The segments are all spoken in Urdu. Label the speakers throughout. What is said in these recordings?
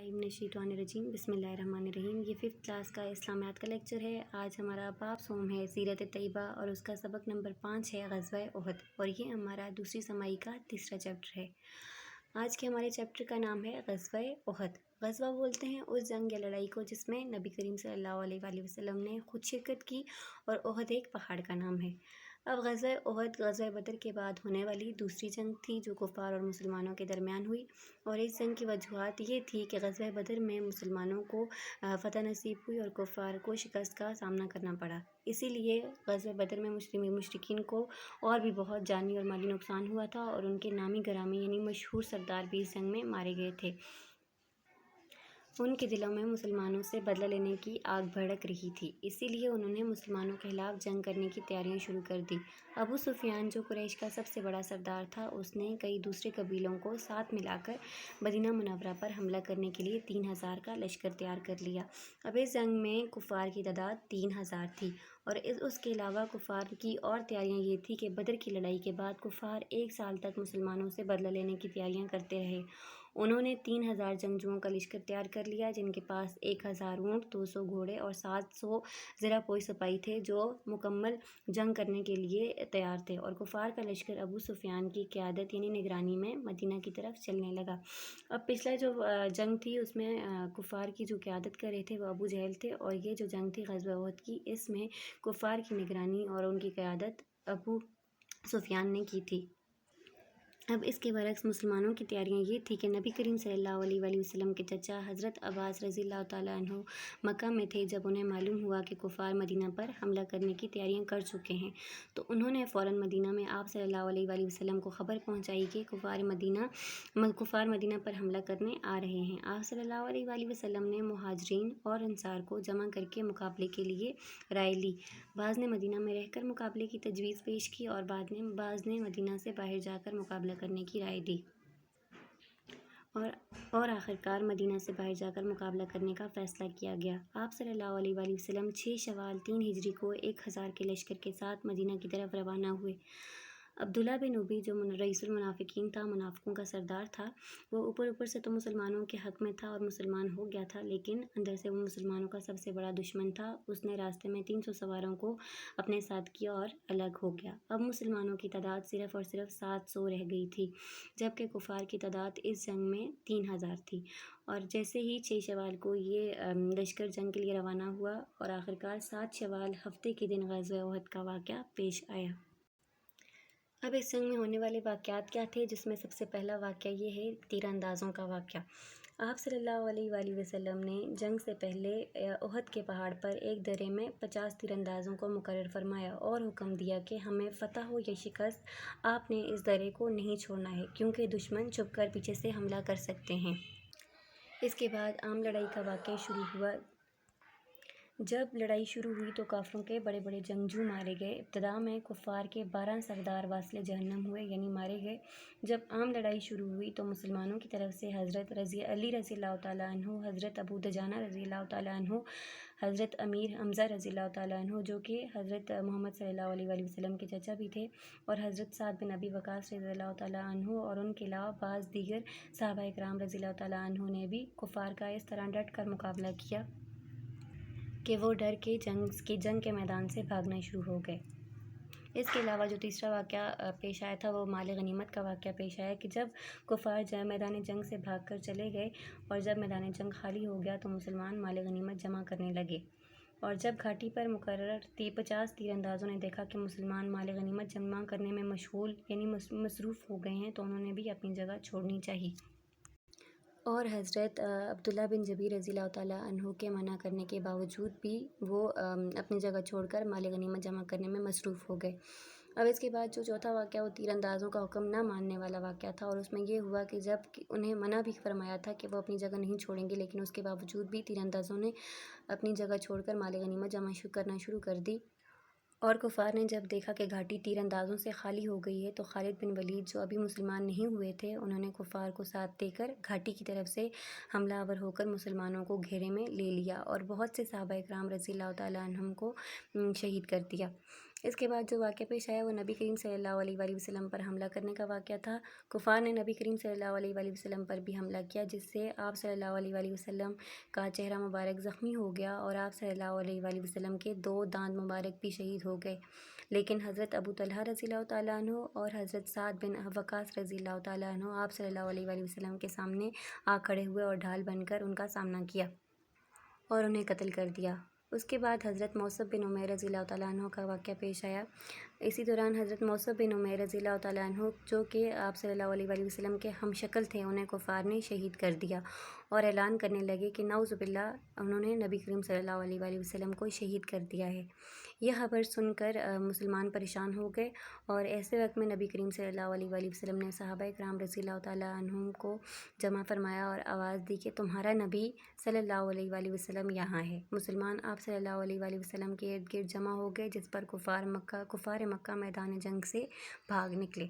Speaker 1: من الشیطان الرجیم بسم اللہ الرحمن الرحیم۔ یہ 5th کلاس کا اسلامیات کا لیکچر ہے۔ آج ہمارا باب سوم ہے سیرت طیبہ اور اس کا سبق نمبر 5 ہے غزوہ احد، اور یہ ہمارا دوسری سماعی کا تیسرا چیپٹر ہے۔ آج کے ہمارے چیپٹر کا نام ہے غزوہ احد۔ غزوہ بولتے ہیں اس جنگ یا لڑائی کو جس میں نبی کریم صلی اللہ علیہ وآلہ وسلم نے خود شرکت کی، اور احد ایک پہاڑ کا نام ہے۔ اب غزوہ احد غزوہ بدر کے بعد ہونے والی دوسری جنگ تھی جو کفار اور مسلمانوں کے درمیان ہوئی، اور اس جنگ کی وجوہات یہ تھی کہ غزوہ بدر میں مسلمانوں کو فتح نصیب ہوئی اور کفار کو شکست کا سامنا کرنا پڑا۔ اسی لیے غزوہ بدر میں مشرکین کو اور بھی بہت جانی اور مالی نقصان ہوا تھا، اور ان کے نامی گرامی یعنی مشہور سردار بھی اس جنگ میں مارے گئے تھے۔ ان کے دلوں میں مسلمانوں سے بدلہ لینے کی آگ بھڑک رہی تھی، اسی لیے انہوں نے مسلمانوں کے خلاف جنگ کرنے کی تیاریاں شروع کر دی۔ ابو سفیان جو قریش کا سب سے بڑا سردار تھا، اس نے کئی دوسرے قبیلوں کو ساتھ ملا کر مدینہ منورہ پر حملہ کرنے کے لیے 3000 کا لشکر تیار کر لیا۔ اب اس جنگ میں کفار کی تعداد 3000 تھی، اور اس کے علاوہ کفار کی اور تیاریاں یہ تھی کہ بدر کی لڑائی کے بعد کفار 1 سال تک مسلمانوں سے بدلہ لینے کی تیاریاں کرتے رہے۔ انہوں نے 3000 جنگجوؤں کا لشکر تیار کر لیا، جن کے پاس 1000 اونٹ، 200 گھوڑے اور 700 زرہ پوش سپاہی تھے جو مکمل جنگ کرنے کے لیے تیار تھے، اور کفار کا لشکر ابو سفیان کی قیادت یعنی نگرانی میں مدینہ کی طرف چلنے لگا۔ اب پچھلا جو جنگ تھی اس میں کفار کی جو قیادت کر رہے تھے وہ ابو جہل تھے، اور یہ جو جنگ تھی غزوہ احد کی، اس میں کفار کی نگرانی اور ان کی قیادت ابو سفیان نے کی تھی۔ اب اس کے برعکس مسلمانوں کی تیاریاں یہ تھی کہ نبی کریم صلی اللہ علیہ وآلہ وسلم کے چچا حضرت عباس رضی اللہ تعالیٰ عنہ مکہ میں تھے۔ جب انہیں معلوم ہوا کہ کفار مدینہ پر حملہ کرنے کی تیاریاں کر چکے ہیں تو انہوں نے فوراً مدینہ میں آپ صلی اللہ علیہ وآلہ وسلم کو خبر پہنچائی کہ کفار مدینہ پر حملہ کرنے آ رہے ہیں۔ آپ صلی اللہ علیہ وآلہ وسلم نے مہاجرین اور انصار کو جمع کر کے مقابلے کے لیے رائے لی۔ بعض نے مدینہ میں رہ کر مقابلے کی تجویز پیش کی، اور بعض نے مدینہ سے باہر جا کر مقابلہ کرنے کی رائے دی، اور آخرکار مدینہ سے باہر جا کر مقابلہ کرنے کا فیصلہ کیا گیا۔ آپ صلی اللہ علیہ وآلہ وسلم 6 شوال 3 ہجری کو 1000 کے لشکر کے ساتھ مدینہ کی طرف روانہ ہوئے۔ عبداللہ بن ابی جو رئیس المنافقین تھا، منافقوں کا سردار تھا، وہ اوپر سے تو مسلمانوں کے حق میں تھا اور مسلمان ہو گیا تھا، لیکن اندر سے وہ مسلمانوں کا سب سے بڑا دشمن تھا۔ اس نے راستے میں 300 سواروں کو اپنے ساتھ کیا اور الگ ہو گیا۔ اب مسلمانوں کی تعداد صرف اور صرف 700 رہ گئی تھی، جبکہ کفار کی تعداد اس جنگ میں 3000 تھی۔ اور جیسے ہی 6 شوال کو یہ لشکر جنگ کے لیے روانہ ہوا، اور آخرکار 7 شوال ہفتے کے دن غزوہ احد کا واقعہ پیش آیا۔ اب اس جنگ میں ہونے والے واقعات کیا تھے، جس میں سب سے پہلا واقعہ یہ ہے تیر اندازوں کا واقعہ۔ آپ صلی اللہ علیہ وآلہ وسلم نے جنگ سے پہلے احد کے پہاڑ پر ایک درے میں 50 تیر اندازوں کو مقرر فرمایا اور حکم دیا کہ ہمیں فتح ہو یا شکست، آپ نے اس درے کو نہیں چھوڑنا ہے، کیونکہ دشمن چھپ کر پیچھے سے حملہ کر سکتے ہیں۔ اس کے بعد عام لڑائی کا واقعہ شروع ہوا۔ جب لڑائی شروع ہوئی تو کافروں کے بڑے بڑے جنگجو مارے گئے۔ ابتدا میں کفار کے 12 سردار واصل جہنم ہوئے یعنی مارے گئے۔ جب عام لڑائی شروع ہوئی تو مسلمانوں کی طرف سے حضرت علی رضی اللہ تعالیٰ عنہ، حضرت ابو دجانہ رضی اللہ تعالیٰ عنہ، حضرت امیر حمزہ رضی اللہ تعالیٰ عنہ جو کہ حضرت محمد صلی اللہ علیہ وآلہ وسلم کے چچا بھی تھے، اور حضرت سعد بن ابی وقاص رضی اللہ تعالیٰ عنہ، اور ان کے علاوہ بعض دیگر صحابہ کرام رضی اللہ تعالیٰ عنہ نے بھی کفار کا اس طرح ڈٹ کر مقابلہ کیا کہ وہ ڈر کے جنگ کے میدان سے بھاگنا شروع ہو گئے۔ اس کے علاوہ جو تیسرا واقعہ پیش آیا تھا وہ مال غنیمت کا واقعہ پیش آیا کہ جب کفار میدان جنگ سے بھاگ کر چلے گئے اور جب میدان جنگ خالی ہو گیا تو مسلمان مال غنیمت جمع کرنے لگے، اور جب گھاٹی پر مقرر 50 تیر اندازوں نے دیکھا کہ مسلمان مال غنیمت جمع کرنے میں مشغول یعنی مصروف ہو گئے ہیں تو انہوں نے بھی اپنی جگہ چھوڑنی چاہیے، اور حضرت عبداللہ بن جبیر رضی اللہ تعالیٰ عنہ کے منع کرنے کے باوجود بھی وہ اپنی جگہ چھوڑ کر مال غنیمت جمع کرنے میں مصروف ہو گئے۔ اب اس کے بعد جو چوتھا واقعہ وہ تیر اندازوں کا حکم نہ ماننے والا واقعہ تھا، اور اس میں یہ ہوا کہ جب انہیں منع بھی فرمایا تھا کہ وہ اپنی جگہ نہیں چھوڑیں گے، لیکن اس کے باوجود بھی تیر اندازوں نے اپنی جگہ چھوڑ کر مال غنیمت جمع کرنا شروع کر دی، اور کفار نے جب دیکھا کہ گھاٹی تیر اندازوں سے خالی ہو گئی ہے تو خالد بن ولید جو ابھی مسلمان نہیں ہوئے تھے، انہوں نے کفار کو ساتھ دے کر گھاٹی کی طرف سے حملہ آور ہو کر مسلمانوں کو گھیرے میں لے لیا اور بہت سے صحابہ کرام رضی اللہ تعالیٰ عنہم کو شہید کر دیا۔ اس کے بعد جو واقعہ پیش آیا وہ نبی کریم صلی اللہ علیہ وآلہ وسلم پر حملہ کرنے کا واقعہ تھا۔ کفار نے نبی کریم صلی اللہ علیہ وآلہ وسلم پر بھی حملہ کیا، جس سے آپ صلی اللہ علیہ وآلہ وسلم کا چہرہ مبارک زخمی ہو گیا اور آپ صلی اللہ علیہ وآلہ وسلم کے 2 دانت مبارک بھی شہید ہو گئے۔ لیکن حضرت ابو طلحہ رضی اللہ تعالیٰ عنہ اور حضرت سعد بن وقاص رضی اللہ تعالیٰ عنہ آپ صلی اللہ علیہ وآلہ وسلم کے سامنے آ کھڑے ہوئے اور ڈھال بن کر ان کا سامنا کیا اور انہیں قتل کر دیا۔ اس کے بعد حضرت موصب بن عمیر رضی اللہ تعالیٰ عنہ کا واقعہ پیش آیا۔ اسی دوران حضرت موصب بن عمیر رضی اللہ تعالیٰ عنہ جو کہ آپ صلی اللہ علیہ وآلہ وسلم کے ہم شکل تھے، انہیں کفار نے شہید کر دیا اور اعلان کرنے لگے کہ نعوذ باللہ انہوں نے نبی کریم صلی اللہ علیہ وآلہ وسلم کو شہید کر دیا ہے۔ یہ خبر سن کر مسلمان پریشان ہو گئے اور ایسے وقت میں نبی کریم صلی اللہ علیہ وآلہ وسلم نے صحابہ کرام رضی اللہ تعالیٰ عنہم کو جمع فرمایا اور آواز دی کہ تمہارا نبی صلی اللہ علیہ وآلہ وسلم یہاں ہے۔ مسلمان آپ صلی اللہ علیہ وآلہ وسلم کے ارد گرد جمع ہو گئے، جس پر کفار مکہ میدان جنگ سے بھاگ نکلے۔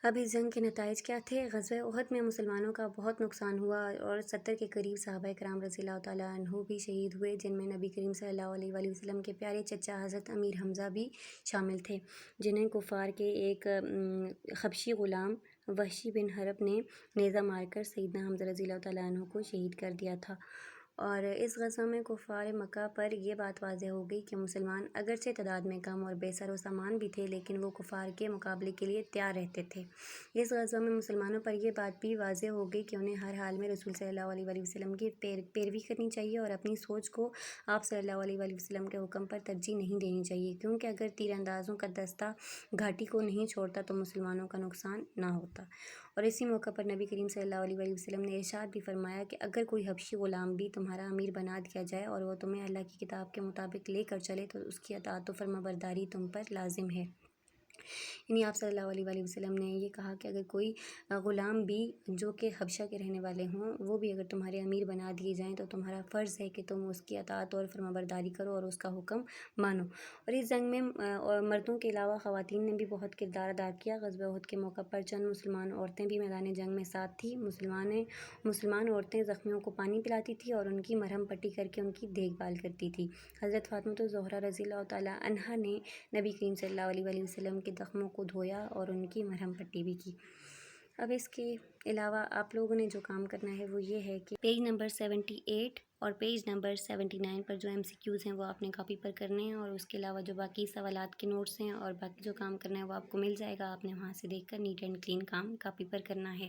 Speaker 1: اب اس جنگ کے نتائج کیا تھے؟ غزوہ احد میں مسلمانوں کا بہت نقصان ہوا اور 70 کے قریب صحابہ کرام رضی اللہ تعالیٰ عنہ بھی شہید ہوئے، جن میں نبی کریم صلی اللہ علیہ وآلہ وسلم کے پیارے چچا حضرت امیر حمزہ بھی شامل تھے، جنہیں کفار کے ایک حبشی غلام وحشی بن حرب نے نیزہ مار کر سیدنا حمزہ رضی اللہ تعالیٰ عنہ کو شہید کر دیا تھا۔ اور اس غزوہ میں کفار مکہ پر یہ بات واضح ہو گئی کہ مسلمان اگرچہ تعداد میں کم اور بے سر و سامان بھی تھے، لیکن وہ کفار کے مقابلے کے لیے تیار رہتے تھے۔ اس غزوہ میں مسلمانوں پر یہ بات بھی واضح ہو گئی کہ انہیں ہر حال میں رسول صلی اللہ علیہ وآلہ وسلم کی پیروی کرنی چاہیے اور اپنی سوچ کو آپ صلی اللہ علیہ وآلہ وسلم کے حکم پر ترجیح نہیں دینی چاہیے، کیونکہ اگر تیر اندازوں کا دستہ گھاٹی کو نہیں چھوڑتا تو مسلمانوں کا نقصان نہ ہوتا۔ اور اسی موقع پر نبی کریم صلی اللہ علیہ وآلہ وسلم نے ارشاد بھی فرمایا کہ اگر کوئی حبشی غلام بھی تمہارا امیر بنا دیا جائے اور وہ تمہیں اللہ کی کتاب کے مطابق لے کر چلے تو اس کی اطاعت و فرمانبرداری تم پر لازم ہے۔ یعنی آپ صلی اللہ علیہ وآلہ وسلم نے یہ کہا کہ اگر کوئی غلام بھی جو کہ حبشہ کے رہنے والے ہوں، وہ بھی اگر تمہارے امیر بنا دیے جائیں تو تمہارا فرض ہے کہ تم اس کی اطاعت اور فرمانبرداری کرو اور اس کا حکم مانو۔ اور اس جنگ میں مردوں کے علاوہ خواتین نے بھی بہت کردار ادا کیا۔ غزوہ احد کے موقع پر چند مسلمان عورتیں بھی میدان جنگ میں ساتھ تھیں۔ مسلمان عورتیں زخمیوں کو پانی پلاتی تھیں اور ان کی مرہم پٹی کر کے ان کی دیکھ بھال کرتی تھیں۔ حضرت فاطمہ الزہرا رضی اللہ تعالیٰ عنہا نے نبی کریم صلی اللہ علیہ وآلہ وسلم کے زخموں کو دھویا اور ان کی مرہم پٹی بھی کی۔ اب اس کے علاوہ آپ لوگوں نے جو کام کرنا ہے وہ یہ ہے کہ پیج نمبر 78 اور پیج نمبر 79 پر جو MCQs ہیں وہ آپ نے کاپی پر کرنے ہیں، اور اس کے علاوہ جو باقی سوالات کے نوٹس ہیں اور باقی جو کام کرنا ہے وہ آپ کو مل جائے گا۔ آپ نے وہاں سے دیکھ کر نیٹ اینڈ کلین کام کاپی پر کرنا ہے۔